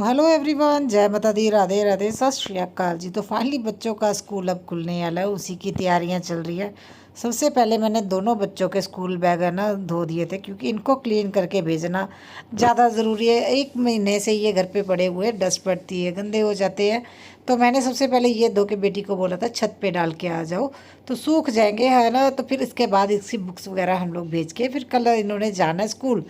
Hello everyone, जय माता दी, राधे राधे, सत श्री अकाल जी। तो फाइनली बच्चों का स्कूल अब खुलने वाला है, उसी की तैयारियां चल रही है। सबसे पहले मैंने दोनों बच्चों के स्कूल बैग है ना धो दिए थे, क्योंकि इनको क्लीन करके भेजना ज़्यादा ज़रूरी है। 1 महीने से ये घर पे पड़े हुए डस्ट पड़ती है, गंदे हो जाते हैं। तो मैंने सबसे पहले ये धो के बेटी को बोला था छत पे डाल के आ जाओ, तो सूख जाएंगे है ना। तो फिर इसके बाद इसकी बुक्स वगैरह हम लोग भेज के फिर कल इन्होंने जाना है स्कूल।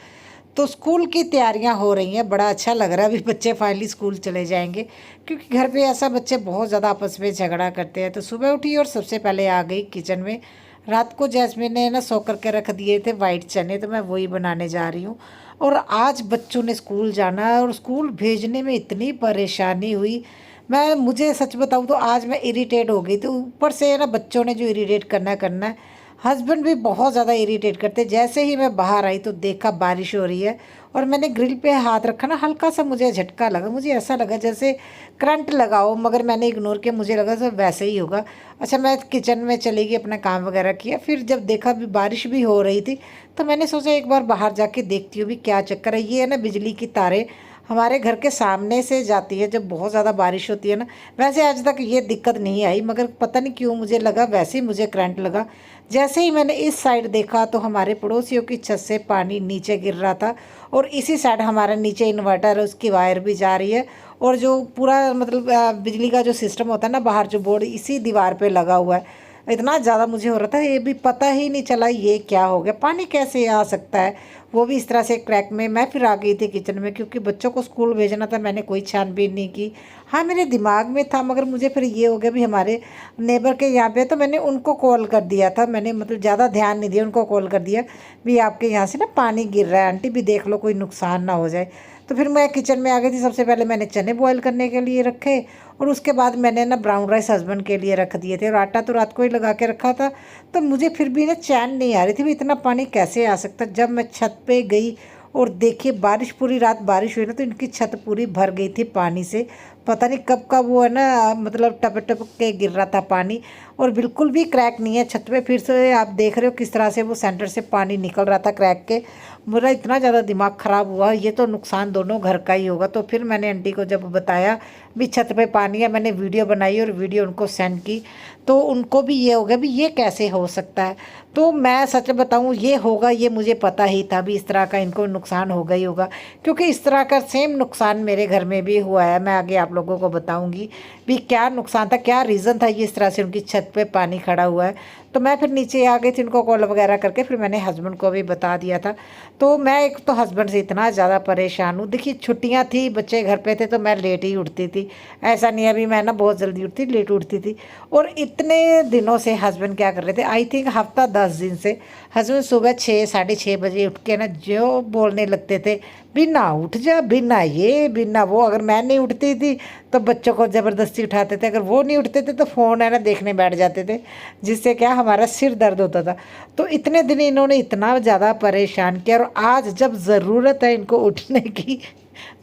तो स्कूल की तैयारियां हो रही हैं, बड़ा अच्छा लग रहा है। अभी बच्चे फाइनली स्कूल चले जाएंगे, क्योंकि घर पे ऐसा बच्चे बहुत ज़्यादा आपस में झगड़ा करते हैं। तो सुबह उठी और सबसे पहले आ गई किचन में। रात को जैस्मिन ने ना सो करके रख दिए थे वाइट चने, तो मैं वही बनाने जा रही हूँ। और आज बच्चों ने स्कूल जाना है और स्कूल भेजने में इतनी परेशानी हुई। मुझे सच बताऊँ तो आज मैं इरिटेट हो गई थी। ऊपर से ना बच्चों ने जो इरिटेट करना है। हस्बैंड भी बहुत ज़्यादा इरिटेट करते। जैसे ही मैं बाहर आई तो देखा बारिश हो रही है, और मैंने ग्रिल पे हाथ रखा ना, हल्का सा मुझे झटका लगा। मुझे ऐसा लगा जैसे करंट लगाओ, मगर मैंने इग्नोर किया, मुझे लगा सब वैसे ही होगा। अच्छा, मैं किचन में चली गई, अपना काम वगैरह किया। फिर जब देखा भी बारिश भी हो रही थी, तो मैंने सोचा एक बार बाहर जाके देखती हूँ भी क्या चक्कर है। ये है ना, बिजली की तारें हमारे घर के सामने से जाती है जब बहुत ज़्यादा बारिश होती है ना। वैसे आज तक ये दिक्कत नहीं आई, मगर पता नहीं क्यों मुझे लगा, वैसे ही मुझे करंट लगा। जैसे ही मैंने इस साइड देखा तो हमारे पड़ोसियों की छत से पानी नीचे गिर रहा था, और इसी साइड हमारा नीचे इन्वर्टर है, उसकी वायर भी जा रही है। और जो पूरा मतलब बिजली का जो सिस्टम होता है ना, बाहर जो बोर्ड इसी दीवार पे लगा हुआ है। इतना ज़्यादा मुझे हो रहा था, ये भी पता ही नहीं चला ये क्या हो गया, पानी कैसे आ सकता है, वो भी इस तरह से क्रैक में। मैं फिर आ गई थी किचन में, क्योंकि बच्चों को स्कूल भेजना था। मैंने कोई छानबीन नहीं की। हाँ, मेरे दिमाग में था, मगर मुझे फिर ये हो गया भी हमारे नेबर के यहाँ पे, तो मैंने उनको कॉल कर दिया था। मैंने मतलब ज़्यादा ध्यान नहीं दिया, उनको कॉल कर दिया भी आपके यहाँ से ना पानी गिर रहा है, आंटी भी देख लो, कोई नुकसान ना हो जाए। तो फिर मैं किचन में आ गई थी। सबसे पहले मैंने चने बॉईल करने के लिए रखे, और उसके बाद मैंने ना ब्राउन राइस हस्बैंड के लिए रख दिए थे, और आटा तो रात को ही लगा के रखा था। तो मुझे फिर भी ना चैन नहीं आ रही थी भी इतना पानी कैसे आ सकता। जब मैं छत पे गई और देखिए बारिश, पूरी रात बारिश हुई ना, तो इनकी छत पूरी भर गई थी पानी से। पता नहीं कब का वो है ना, मतलब टपक टपक के गिर रहा था पानी। और बिल्कुल भी क्रैक नहीं है छत पे। फिर से आप देख रहे हो किस तरह से वो सेंटर से पानी निकल रहा था क्रैक के। मेरा इतना ज़्यादा दिमाग ख़राब हुआ, ये तो नुकसान दोनों घर का ही होगा। तो फिर मैंने आंटी को जब बताया भी छत पे पानी है, मैंने वीडियो बनाई और वीडियो उनको सेंड की। तो उनको भी ये हो गया भी ये कैसे हो सकता है। तो मैं सच बताऊं, ये होगा ये मुझे पता ही था भी इस तरह का इनको नुकसान होगा ही होगा, क्योंकि इस तरह का सेम नुकसान मेरे घर में भी हुआ है। मैं आगे आप लोगों को बताऊंगी भी क्या नुकसान था, क्या रीज़न था ये इस तरह से उनकी छत पे पानी खड़ा हुआ है। तो मैं फिर नीचे आ गई थी, उनको कॉल वगैरह करके फिर मैंने हस्बैंड को भी बता दिया था। तो मैं एक तो हस्बैंड से इतना ज़्यादा परेशान हूँ। देखिए छुट्टियाँ थी, बच्चे घर पे थे, तो मैं लेट ही उठती थी। ऐसा नहीं है अभी मैं ना बहुत जल्दी उठती, लेट उठती थी। और इतने दिनों से हस्बैंड क्या कर रहे थे, आई थिंक हफ्ता 10 दिन से हस्बैंड सुबह 6 साढ़े 6 बजे उठ के ना जो बोलने लगते थे, बिना उठ जा, बिना ये बिना वो। अगर मैं नहीं उठती थी तो बच्चों को ज़बरदस्ती उठाते थे, अगर वो नहीं उठते थे तो फ़ोन है ना देखने बैठ जाते थे, जिससे क्या हमारा सिर दर्द होता था। तो इतने दिन इन्होंने इतना ज़्यादा परेशान किया, और आज जब ज़रूरत है इनको उठने की,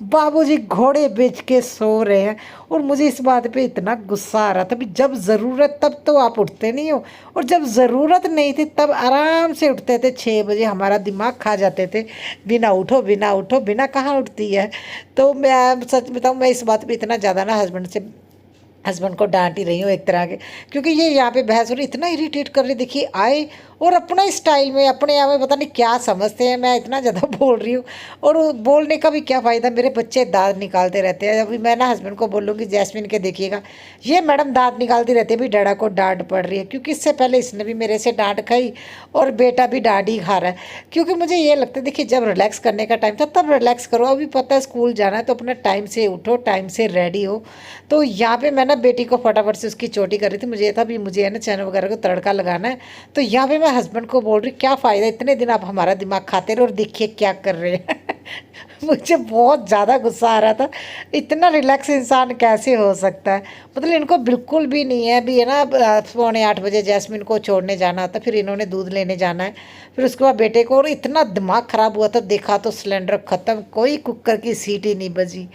बाबूजी घोड़े बेच के सो रहे हैं। और मुझे इस बात पे इतना गुस्सा आ रहा था भी जब ज़रूरत तब तो आप उठते नहीं हो, और जब ज़रूरत नहीं थी तब आराम से उठते थे 6 बजे। हमारा दिमाग खा जाते थे, बिना उठो बिना उठो, बिना कहाँ उठती है। तो मैं सच बताऊँ, मैं इस बात पे इतना ज़्यादा ना हस्बैंड को डांट ही रही हूँ एक तरह के, क्योंकि ये यहाँ पे बहस हो रही, इतना इरिटेट कर रही। देखिए आए और अपना स्टाइल में अपने यहाँ में पता नहीं क्या समझते हैं, मैं इतना ज़्यादा बोल रही हूँ। और वो बोलने का भी क्या फ़ायदा, मेरे बच्चे दांत निकालते रहते हैं। अभी मैं ना हस्बैंड को बोलूँगी जैस्मिन के देखिएगा, ये मैडम दांत निकालती रहती है भी डैडा को डांट पड़ रही है, क्योंकि इससे पहले इसने भी मेरे से डांट खाई, और बेटा भी डांट ही खा रहा है। क्योंकि मुझे ये लगता है, देखिए जब रिलैक्स करने का टाइम था तब रिलैक्स करो। अभी पता है स्कूल जाना है तो अपना टाइम से उठो, टाइम से रेडी हो। तो यहाँ पे मैं ना बेटी को फटाफट से उसकी चोटी कर रही थी। मुझे ये था भी मुझे है ना चने वगैरह को तड़का लगाना है। तो यहाँ पे मैं हस्बैंड को बोल रही, क्या फ़ायदा, इतने दिन आप हमारा दिमाग खाते रहे और देखिए क्या कर रहे हैं। मुझे बहुत ज़्यादा गुस्सा आ रहा था, इतना रिलैक्स इंसान कैसे हो सकता है। मतलब इनको बिल्कुल भी नहीं है भी है ना। 7:45 जैस्मिन को छोड़ने जाना था, फिर इन्होंने दूध लेने जाना है, फिर उसके बाद बेटे को। और इतना दिमाग ख़राब हुआ था, देखा तो सिलेंडर ख़त्म, कोई कुकर की सीटी नहीं बजी।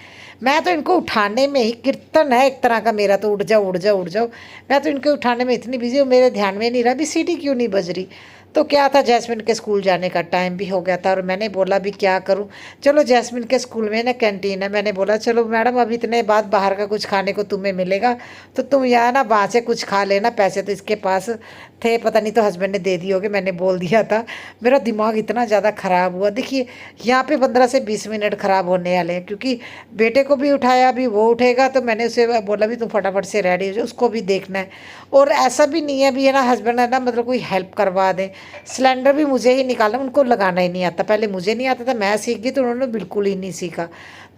मैं तो इनको उठाने में ही कीर्तन है एक तरह का मेरा, तो उठ जाओ उठ जाओ उठ जाओ। मैं तो इनको उठाने में इतनी बिजी हूँ, मेरे ध्यान में नहीं रहा भी सीटी क्यों नहीं बज रही। तो क्या था, जैस्मिन के स्कूल जाने का टाइम भी हो गया था, और मैंने बोला भी क्या करूँ, चलो जैस्मिन के स्कूल में ना कैंटीन है। मैंने बोला चलो मैडम अब इतने बाद बाहर का कुछ खाने को तुम्हें मिलेगा तो तुम यहाँ ना वहाँ से कुछ खा लेना, पैसे तो इसके पास थे, पता नहीं तो हस्बैंड ने दे दिए होगे, मैंने बोल दिया था। मेरा दिमाग इतना ज़्यादा ख़राब हुआ। देखिए यहाँ पे 15 से 20 मिनट ख़राब होने वाले हैं, क्योंकि बेटे को भी उठाया, अभी वो उठेगा तो मैंने उसे बोला भी तुम फटाफट से रेडी हो जाओ, उसको भी देखना है। और ऐसा भी नहीं है भी है ना हस्बैंड है ना मतलब कोई हेल्प करवा दें। सिलेंडर भी मुझे ही निकालना, उनको लगाना ही नहीं आता। पहले मुझे नहीं आता था, मैं सीख गई तो उन्होंने बिल्कुल ही नहीं सीखा।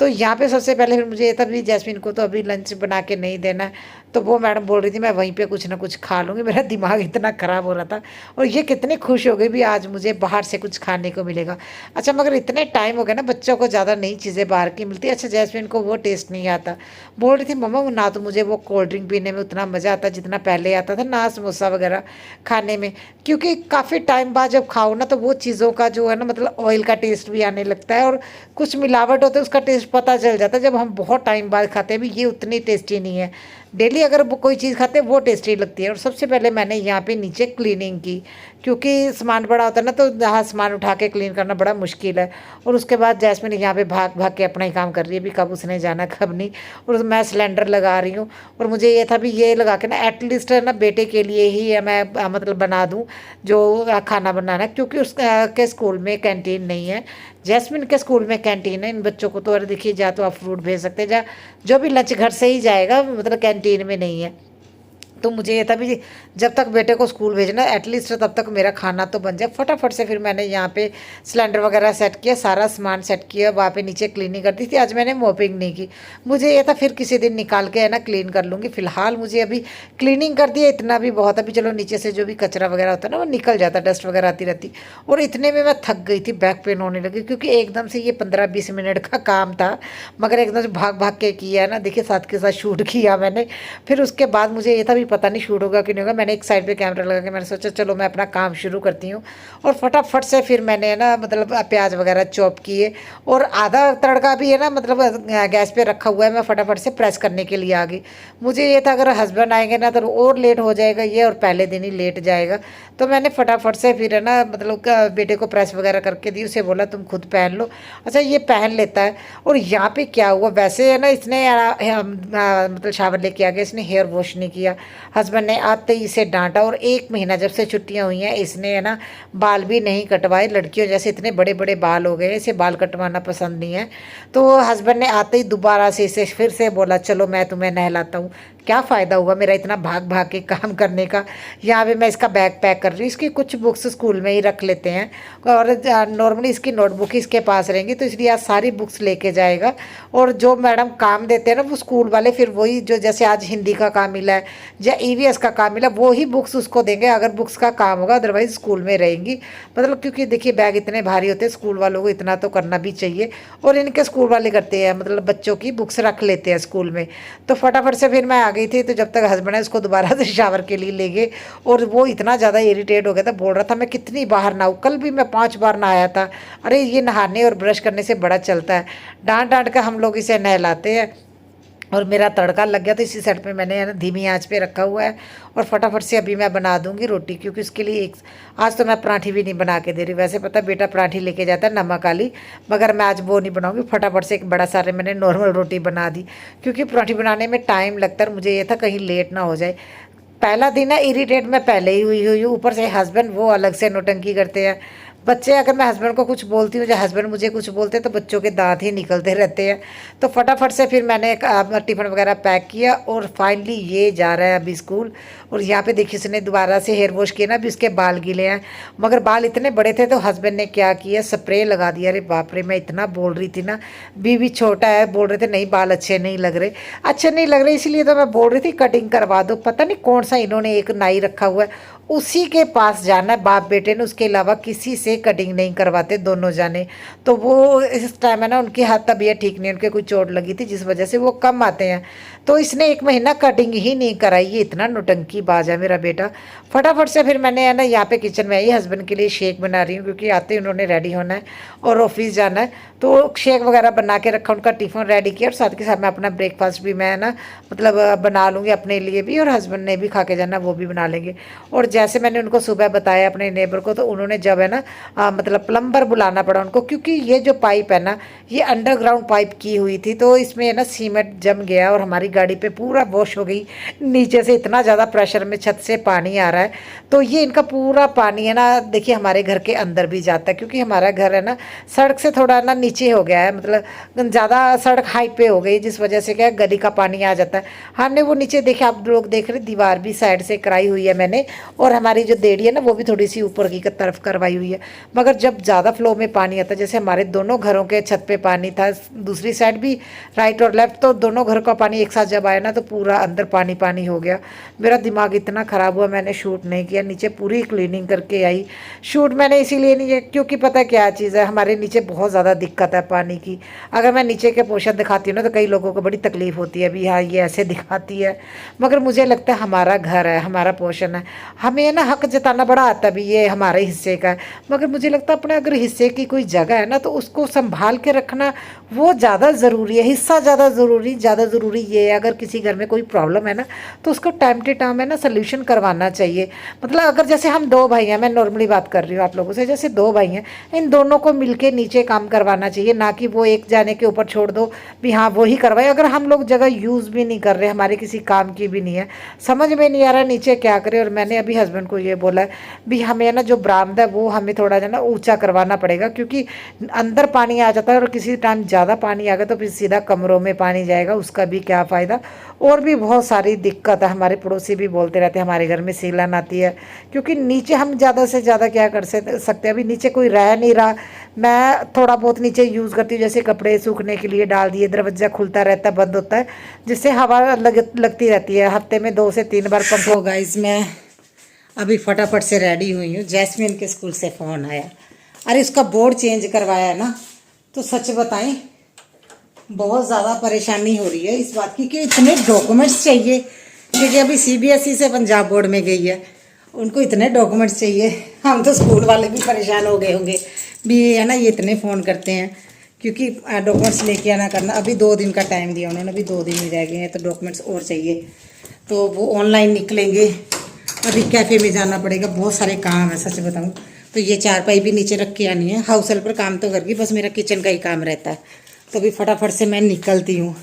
तो यहाँ पे सबसे पहले फिर मुझे ये था भी जैस्मिन को तो अभी लंच बना के नहीं देना है, तो वो मैडम बोल रही थी मैं वहीं पे कुछ ना कुछ खा लूँगी। मेरा दिमाग इतना ख़राब हो रहा था और ये कितनी खुश हो गई भी आज मुझे बाहर से कुछ खाने को मिलेगा। अच्छा मगर इतने टाइम हो गया ना, बच्चों को ज़्यादा नई चीज़ें बाहर की मिलती। अच्छा जैस्मिन को वो टेस्ट नहीं आता, बोल रही थी मम्मा ना तो मुझे वो कोल्ड ड्रिंक पीने में उतना मज़ा आता जितना पहले आता था, ना समोसा वगैरह खाने में, क्योंकि काफ़ी टाइम बाद जब खाओ ना तो वो चीज़ों का जो है ना मतलब ऑयल का टेस्ट भी आने लगता है और कुछ मिलावट होता है उसका टेस्ट पता चल जाता है। जब हम बहुत टाइम बाद खाते हैं भी ये उतनी टेस्टी नहीं है। डेली अगर वो कोई चीज़ खाते हैं वो टेस्टी लगती है। और सबसे पहले मैंने यहाँ पे नीचे क्लीनिंग की, क्योंकि सामान बड़ा होता है ना तो यहाँ सामान उठा के क्लीन करना बड़ा मुश्किल है। और उसके बाद जैस्मिन यहाँ पे भाग भाग के अपना ही काम कर रही है भी कब उसने जाना कब नहीं। और मैं सिलेंडर लगा रही हूँ और मुझे ये था भी ये लगा के ना एटलीस्ट है ना बेटे के लिए ही मैं मतलब बना दूँ जो खाना बनाना, क्योंकि उस के स्कूल में कैंटीन नहीं है। जैस्मिन के स्कूल में कैंटीन है। इन बच्चों को तो अरे देखिए जा तो आप फ्रूट भेज सकते हैं, जा जो भी लंच घर से ही जाएगा, मतलब कैंटीन में नहीं है। तो मुझे ये था भी जब तक बेटे को स्कूल भेजना एटलीस्ट तब तक मेरा खाना तो बन जाए। फटाफट से फिर मैंने यहाँ पे सिलेंडर वगैरह सेट किया, सारा सामान सेट किया, वहाँ पे नीचे क्लीनिंग कर दी थी। आज मैंने मॉपिंग नहीं की, मुझे ये था फिर किसी दिन निकाल के है ना क्लीन कर लूँगी। फिलहाल मुझे अभी क्लीनिंग कर दिया इतना भी बहुत, अभी चलो नीचे से जो भी कचरा वगैरह होता है ना वो निकल जाता, डस्ट वगैरह आती रहती। और इतने में मैं थक गई थी, बैक पेन होने लगी, क्योंकि एकदम से ये 15-20 मिनट का काम था मगर एकदम से भाग भाग के किया है ना। देखिए साथ के साथ शूट किया मैंने। फिर उसके बाद मुझे ये था भी पता नहीं शूट होगा कि नहीं होगा, मैंने एक साइड पे कैमरा लगा के मैंने सोचा चलो मैं अपना काम शुरू करती हूँ। और फटाफट से फिर मैंने ना मतलब प्याज वगैरह चॉप किए और आधा तड़का भी है ना मतलब गैस पे रखा हुआ है, मैं फटाफट से प्रेस करने के लिए आ गई। मुझे ये था अगर हस्बैंड आएंगे ना तो और लेट हो जाएगा ये, और पहले दिन ही लेट जाएगा। तो मैंने फटाफट से फिर है ना मतलब बेटे को प्रेस वगैरह करके दी, उसे बोला तुम खुद पहन लो। अच्छा ये पहन लेता है। और यहाँ पे क्या हुआ, वैसे है ना इसने मतलब शावर लेके आ गया, इसने हेयर वॉश नहीं किया। हस्बैंड ने आते ही इसे डांटा और 1 महीना जब से छुट्टियां हुई हैं इसने है ना बाल भी नहीं कटवाए। लड़कियों जैसे इतने बड़े बड़े बाल हो गए, इसे बाल कटवाना पसंद नहीं है। तो हस्बैंड ने आते ही दोबारा से इसे फिर से बोला चलो मैं तुम्हें नहलाता हूँ। क्या फ़ायदा हुआ मेरा इतना भाग भाग के काम करने का। यहाँ पे मैं इसका बैग पैक कर रही हूँ, इसकी कुछ बुक्स स्कूल में ही रख लेते हैं और नॉर्मली इसकी नोटबुक ही इसके पास रहेंगी, तो इसलिए आज सारी बुक्स लेके जाएगा। और जो मैडम काम देते हैं ना वो स्कूल वाले फिर वही जो जैसे आज हिंदी का काम मिला है या ईवीएस का काम मिला वो ही बुक्स उसको देंगे अगर बुक्स का काम होगा, अदरवाइज स्कूल में रहेंगी। मतलब क्योंकि देखिए बैग इतने भारी होते हैं, स्कूल वालों को इतना तो करना भी चाहिए। और इनके स्कूल वाले करते हैं मतलब बच्चों की बुक्स रख लेते हैं स्कूल में। तो फटाफट से फिर मैं आ गई थी, तो जब तक हस्बैंड है उसको दोबारा से शावर के लिए ले गए। और वो इतना ज़्यादा इरिटेट हो गया था, बोल रहा था मैं कितनी बाहर नहाऊँ, कल भी मैं 5 बार नहाया था। अरे ये नहाने और ब्रश करने से बड़ा चलता है, डांट डांट कर हम लोग इसे नहलाते हैं। और मेरा तड़का लग गया तो इसी साइड पे मैंने है ना धीमी आंच पे रखा हुआ है। और फटाफट से अभी मैं बना दूंगी रोटी, क्योंकि उसके लिए एक आज तो मैं पराठी भी नहीं बना के दे रही। वैसे पता बेटा पराठी लेके जाता है नमक वाली, मगर मैं आज वो नहीं बनाऊंगी। फटाफट से एक बड़ा सारे मैंने नॉर्मल रोटी बना दी, क्योंकि पराठी बनाने में टाइम लगता है। मुझे ये था कहीं लेट ना हो जाए। पहला दिन है इरिटेट मैं पहले ही हुई हूँ, ऊपर से हस्बैंड वो अलग से नौटंकी करते हैं। बच्चे अगर मैं हस्बैंड को कुछ बोलती हूँ या हस्बैंड मुझे कुछ बोलते हैं तो बच्चों के दांत ही निकलते रहते हैं। तो फटाफट से फिर मैंने टिफ़िन वगैरह पैक किया और फाइनली ये जा रहा है अभी स्कूल। और यहाँ पे देखिए इसने दोबारा से हेयर वॉश किया ना, अभी उसके बाल गीले हैं, मगर बाल इतने बड़े थे तो हस्बैंड ने क्या किया स्प्रे लगा दिया। अरे बाप रे, मैं इतना बोल रही थी ना, बीवी छोटा है, बोल रहे थे नहीं बाल अच्छे नहीं लग रहे, अच्छे नहीं लग रहे, इसलिए तो मैं बोल रही थी कटिंग करवा दो। पता नहीं कौन सा इन्होंने एक नाई रखा हुआ है, उसी के पास जाना है बाप बेटे ने, उसके अलावा किसी से कटिंग नहीं करवाते दोनों जाने। तो वो इस टाइम है ना उनकी हाथ तबीयत ठीक नहीं, उनके कोई चोट लगी थी जिस वजह से वो कम आते हैं। तो इसने 1 महीना कटिंग ही नहीं कराई। ये इतना नौटंकी बाज है मेरा बेटा। फटाफट से फिर मैंने है ना यहाँ पे किचन में आई, हस्बैंड के लिए शेक बना रही हूँ क्योंकि आते ही उन्होंने रेडी होना है और ऑफिस जाना है। तो शेक वगैरह बना के रखा, उनका टिफ़िन रेडी किया और साथ के साथ मैं अपना ब्रेकफास्ट भी मैं ना मतलब बना लूँगी अपने लिए भी, और हस्बैंड ने भी खा के जाना, वो भी बना लेंगे। और जैसे मैंने उनको सुबह बताया अपने नेबर को, तो उन्होंने जब है ना मतलब प्लम्बर बुलाना पड़ा उनको, क्योंकि ये जो पाइप है ना ये अंडरग्राउंड पाइप की हुई थी, तो इसमें है ना सीमेंट जम गया और हमारी गाड़ी पे पूरा वॉश हो गई। नीचे से इतना ज़्यादा प्रेशर में छत से पानी आ रहा है, तो ये इनका पूरा पानी है ना देखिए हमारे घर के अंदर भी जाता है, क्योंकि हमारा घर है ना सड़क से थोड़ा ना नीचे हो गया है, मतलब ज़्यादा सड़क हाई पे हो गई, जिस वजह से क्या है गली का पानी आ जाता है। हमने वो नीचे देखे, आप लोग देख रहे, दीवार भी साइड से कराई हुई है मैंने, और हमारी जो देड़ी है ना वो भी थोड़ी सी ऊपर की तरफ करवाई हुई है। मगर जब ज़्यादा फ्लो में पानी आता है, जैसे हमारे दोनों घरों के छत पे पानी था, दूसरी साइड भी राइट और लेफ्ट, तो दोनों घर का पानी एक साथ जब आया ना तो पूरा अंदर पानी पानी हो गया। मेरा दिमाग इतना ख़राब हुआ, मैंने शूट नहीं किया, नीचे पूरी क्लीनिंग करके आई। शूट मैंने इसीलिए नहीं किया क्योंकि पता क्या चीज़ है, हमारे नीचे बहुत ज़्यादा दिक्कत है पानी की। अगर मैं नीचे के पोर्शन दिखाती हूँ ना तो कई लोगों को बड़ी तकलीफ होती है, भी हाँ ये ऐसे दिखाती है, मगर मुझे लगता है हमारा घर है, हमारा पोर्शन है, हमें ना हक जताना बड़ा आता है भी ये हमारे हिस्से का है। मगर मुझे लगता है अपने अगर हिस्से की कोई जगह है ना तो उसको संभाल के रखना वो ज़्यादा ज़रूरी है। हिस्सा ज़्यादा ज़रूरी ये है, अगर किसी घर में कोई प्रॉब्लम है ना तो उसको टाइम टू टाइम है ना सोल्यूशन करवाना चाहिए। मतलब अगर जैसे हम 2 भाई हैं, मैं नॉर्मली बात कर रही हूँ आप लोगों से, जैसे 2 भाई हैं, इन दोनों को मिलके नीचे काम करवाना चाहिए, ना कि वो एक जाने के ऊपर छोड़ दो भी हाँ वो ही करवाए। अगर हम लोग जगह यूज़ भी नहीं कर रहे, हमारे किसी काम की भी नहीं है, समझ में नहीं आ रहा नीचे क्या करें। और मैंने अभी हस्बैंड को ये बोला है भी हमें ना जो बरामदा है वो हमें थोड़ा जो ना ऊंचा करवाना पड़ेगा, क्योंकि अंदर पानी आ जाता है और किसी टाइम ज़्यादा पानी आ गया तो फिर सीधा कमरों में पानी जाएगा, उसका भी क्या फ़ायदा। और भी बहुत सारी दिक्कत है, हमारे पड़ोसी भी बोलते रहते हैं हमारे घर में सीलन आती है, क्योंकि नीचे हम ज़्यादा से ज़्यादा क्या कर सकते हैं, अभी नीचे कोई रह नहीं रहा। मैं थोड़ा बहुत नीचे यूज़ करती हूँ, जैसे कपड़े सूखने के लिए डाल दिए, दरवाजा खुलता रहता है बंद होता है, जिससे हवा लगती रहती है, हफ्ते में 2 से 3 बार पंखा होगा। इसमें अभी फटाफट से रेडी हुई हूँ, जैस्मिन के स्कूल से फ़ोन आया, अरे उसका बोर्ड चेंज करवाया ना, तो सच बताएं बहुत ज़्यादा परेशानी हो रही है इस बात की कि इतने डॉक्यूमेंट्स चाहिए, क्योंकि अभी सीबीएसई से पंजाब बोर्ड में गई है, उनको इतने डॉक्यूमेंट्स चाहिए। हम तो स्कूल वाले भी परेशान हो गए होंगे भी है ना, ये इतने फ़ोन करते हैं क्योंकि डॉक्यूमेंट्स लेके आना करना। अभी 2 दिन का टाइम दिया उन्होंने, अभी 2 दिन ही रह गए हैं, तो डॉक्यूमेंट्स और चाहिए, तो वो ऑनलाइन निकलेंगे। अभी कैफ़े में जाना पड़ेगा, बहुत सारे काम है सच बताऊँ तो। ये चारपाई भी नीचे रख के आनी है, हाउस हेल्पर काम तो कर गई, बस मेरा किचन का ही काम रहता है, तो अभी फटाफट से मैं निकलती हूँ।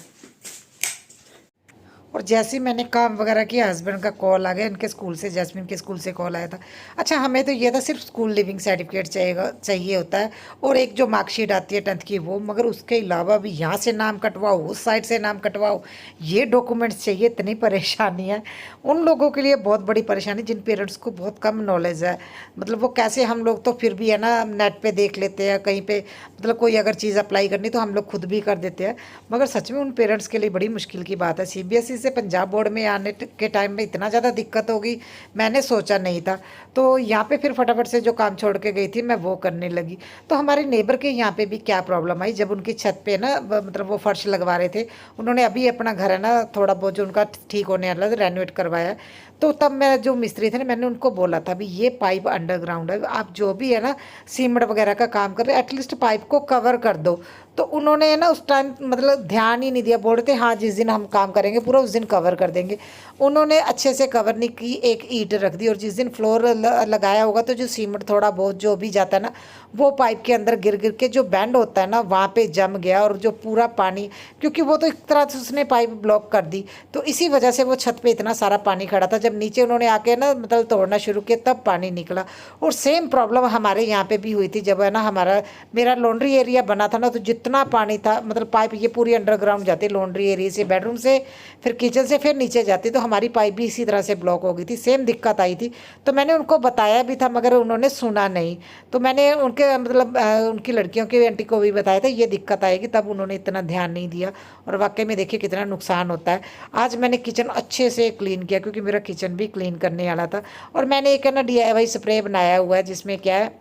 और जैसे ही मैंने काम वगैरह किया, हस्बैंड का कॉल आ गया, इनके स्कूल से, जैस्मिन के स्कूल से कॉल आया था। अच्छा हमें तो ये था सिर्फ स्कूल लिविंग सर्टिफिकेट चाहिए होता है, और एक जो मार्कशीट आती है 10th की वो, मगर उसके अलावा भी यहाँ से नाम कटवाओ, उस साइड से नाम कटवाओ, ये डॉक्यूमेंट्स चाहिए। इतनी परेशानी है उन लोगों के लिए, बहुत बड़ी परेशानी जिन पेरेंट्स को बहुत कम नॉलेज है। मतलब वो कैसे, हम लोग तो फिर भी है ना नेट पे देख लेते हैं कहीं पे, मतलब कोई अगर चीज़ अप्लाई करनी तो हम लोग खुद भी कर देते हैं, मगर सच में उन पेरेंट्स के लिए बड़ी मुश्किल की बात है। सीबीएसई से पंजाब बोर्ड में आने के टाइम में इतना ज़्यादा दिक्कत होगी मैंने सोचा नहीं था। तो यहाँ पे फिर फटाफट से जो काम छोड़ के गई थी मैं वो करने लगी। तो हमारे नेबर के यहाँ पे भी क्या प्रॉब्लम आई, जब उनकी छत पे ना मतलब वो फर्श लगवा रहे थे, उन्होंने अभी अपना घर है ना थोड़ा बहुत जो उनका ठीक होने वाला था रेनोवेट करवाया, तो तब मैं जो मिस्त्री थे ना मैंने उनको बोला था भी ये पाइप अंडरग्राउंड है, आप जो भी है ना सीमेंट वगैरह का काम कर रहे हैं एटलीस्ट पाइप को कवर कर दो। तो उन्होंने ना उस टाइम मतलब ध्यान ही नहीं दिया, बोल रहे थे हाँ जिस दिन हम काम करेंगे पूरा उस दिन कवर कर देंगे। उन्होंने अच्छे से कवर नहीं की, एक ईंट रख दी, और जिस दिन फ्लोर लगाया होगा तो जो सीमेंट थोड़ा बहुत जो भी जाता है ना वो पाइप के अंदर गिर गिर के जो बैंड होता है ना वहाँ पे जम गया, और जो पूरा पानी, क्योंकि वो तो एक तरह से उसने पाइप ब्लॉक कर दी, तो इसी वजह से वो छत पे इतना सारा पानी खड़ा था। जब नीचे उन्होंने आके ना मतलब तोड़ना शुरू किया तब पानी निकला। और सेम प्रॉब्लम हमारे यहाँ पे भी हुई थी, जब है ना मेरा लॉन्ड्री एरिया बना था ना, तो जितना पानी था मतलब पाइप ये पूरी अंडरग्राउंड जाती, लॉन्ड्री एरिया से बेडरूम से फिर किचन से फिर नीचे जाती, तो हमारी पाइप भी इसी तरह से ब्लॉक हो गई थी, सेम दिक्कत आई थी। तो मैंने उनको बताया भी था मगर उन्होंने सुना नहीं, तो मैंने उनके मतलब उनकी लड़कियों की आंटी को भी बताया था ये दिक्कत आएगी, तब उन्होंने इतना ध्यान नहीं दिया, और वाकई में देखिए कितना नुकसान होता है। आज मैंने किचन अच्छे से क्लीन किया क्योंकि मेरा किचन भी क्लीन करने वाला था, और मैंने एक है ना DIY स्प्रे बनाया हुआ है जिसमें क्या है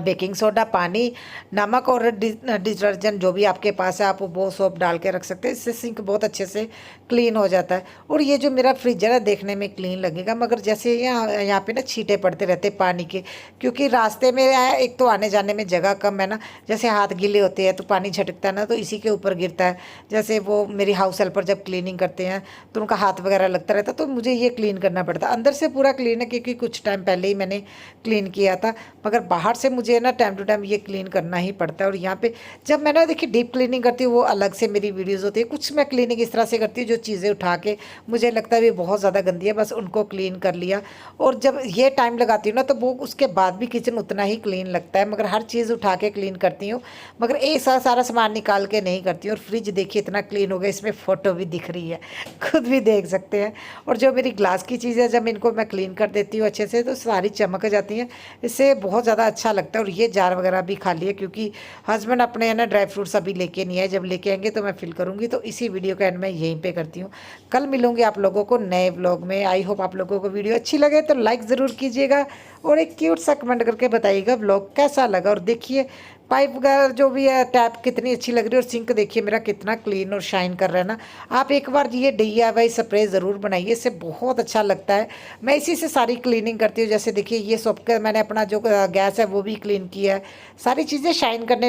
बेकिंग सोडा, पानी, नमक और डिटर्जेंट जो भी आपके पास है आप वो सोप डाल के रख सकते हैं। इससे सिंक बहुत अच्छे से क्लीन हो जाता है। और ये जो मेरा फ्रीजर है देखने में क्लीन लगेगा, मगर जैसे यहाँ यहाँ पे ना छींटे पड़ते रहते हैं पानी के, क्योंकि रास्ते में एक तो आने जाने में जगह कम है ना, जैसे हाथ गीले होते हैं तो पानी झटकता है ना, तो इसी के ऊपर गिरता है। जैसे वो मेरी हाउस हेल्पर जब क्लीनिंग करते हैं तो उनका हाथ वगैरह लगता रहता है, तो मुझे ये क्लीन करना पड़ता है। अंदर से पूरा क्लीन है क्योंकि कुछ टाइम पहले ही मैंने क्लीन किया था, मगर बाहर से मुझे ना टाइम टू टाइम ये क्लीन करना ही पड़ता है। और यहाँ पे जब मैं ना देखिए डीप क्लीनिंग करती हूँ वो अलग से मेरी वीडियोस होती है, कुछ मैं क्लीनिंग इस तरह से करती हूँ जो चीज़ें उठा के मुझे लगता है ये बहुत ज़्यादा गंदी है, बस उनको क्लीन कर लिया। और जब ये टाइम लगाती हूँ ना तो वो उसके बाद भी किचन उतना ही क्लीन लगता है, मगर हर चीज़ उठा के क्लीन करती हूँ, मगर एक साथ सारा सामान निकाल के नहीं करती हूँ। और फ्रिज देखिए इतना क्लीन हो गया, इसमें फ़ोटो भी दिख रही है, खुद भी देख सकते हैं। और जो मेरी ग्लास की चीज़ें जब इनको मैं क्लीन कर देती हूँ अच्छे से तो सारी चमक जाती हैं, इससे बहुत ज़्यादा अच्छा लगता है। और ये जार वगैरह भी खाली है क्योंकि हस्बैंड अपने है ना ड्राई फ्रूट्स अभी लेके नहीं आए, जब लेके आएंगे तो मैं फिल करूँगी। तो इसी वीडियो का एंड मैं यहीं पे करती हूँ। कल मिलूंगी आप लोगों को नए व्लॉग में। आई होप आप लोगों को वीडियो अच्छी लगे तो लाइक ज़रूर कीजिएगा और एक क्यूट सा कमेंट करके बताइएगा व्लॉग कैसा लगा। और देखिए पाइप वगैरह जो भी है टैप कितनी अच्छी लग रही है, और सिंक देखिए मेरा कितना क्लीन और शाइन कर रहा है ना। आप एक बार ये DIY स्प्रे ज़रूर बनाइए, इससे बहुत अच्छा लगता है। मैं इसी से सारी क्लीनिंग करती हूँ। जैसे देखिए ये सब का मैंने अपना जो गैस है वो भी क्लीन किया है, सारी चीज़ें शाइन करने